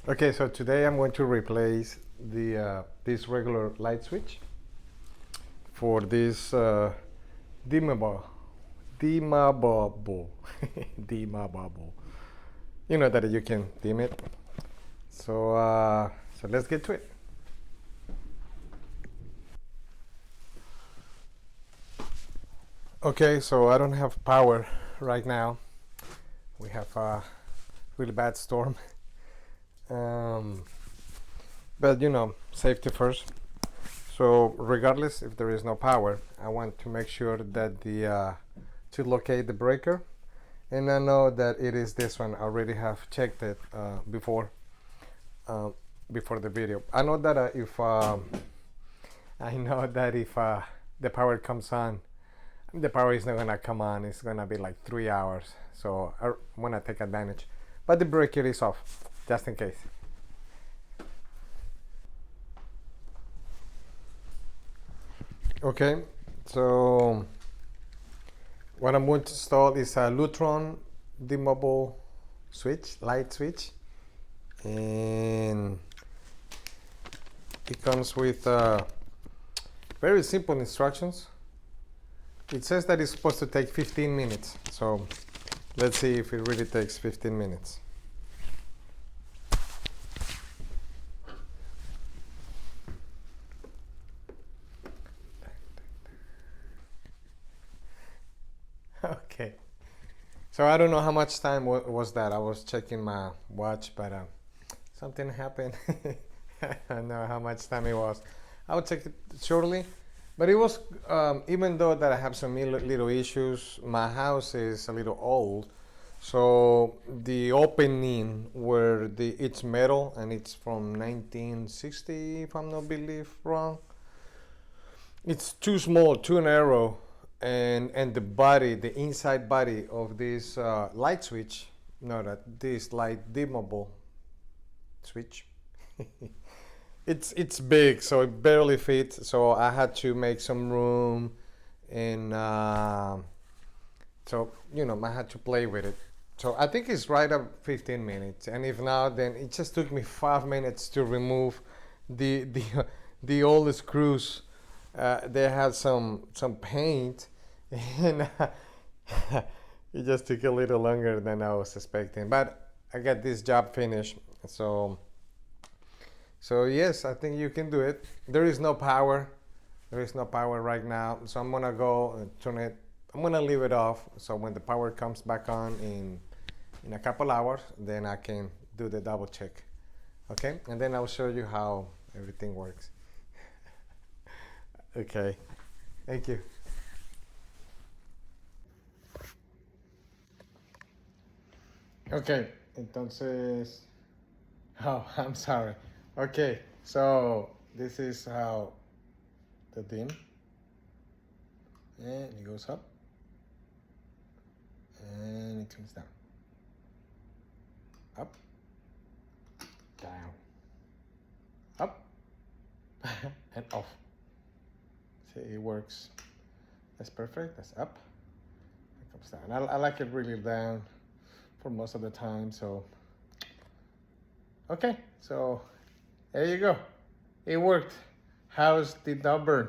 Okay, so today I'm going to replace the this regular light switch for this dimmable, dimmable, dimmable. You know that you can dim it. So let's get to it. Okay, so I don't have power right now. We have a really bad storm. Um, but you know, safety first. So regardless if there is no power, I want to make sure that to locate the breaker, and I know that it is this one. I already have checked it uh, before the video. I know that if the power comes on, the power is not gonna come on. It's gonna be like 3 hours. So I want to take advantage, but the breaker is off just in case. Okay, so what I'm going to install is a Lutron dimmable switch, light switch, and it comes with very simple instructions. It says that it's supposed to take 15 minutes, so let's see if it really takes 15 minutes. Okay. So I don't know how much time was that. I was checking my watch, but something happened. I don't know how much time it was. I will check it shortly. But it was, even though that I have some little issues, my house is a little old. So the opening where it's metal and it's from 1960, if I'm not believe wrong, it's too small, too narrow, and the body, the inside body of this light switch, no, that this light dimmable switch, it's big, so it barely fits. So I had to make some room, and so you know I had to play with it. So I think it's right at 15 minutes, and if not, then it just took me 5 minutes to remove the the old screws. They had some paint, and it just took a little longer than I was expecting. But I got this job finished, so yes, I think you can do it. There is no power. There is no power right now, so I'm gonna go and turn it. I'm gonna leave it off. So when the power comes back on in a couple hours, then I can do the double check. Okay, and then I'll show you how everything works. Okay, thank you. Okay, entonces, oh, I'm sorry. Okay, so this is how the dim, and it goes up, and it comes down, up, down, up, and off. See, it works. That's perfect. That's up. It comes down. I like it really down for most of the time. So, okay. So there you go. It worked. House did not burn.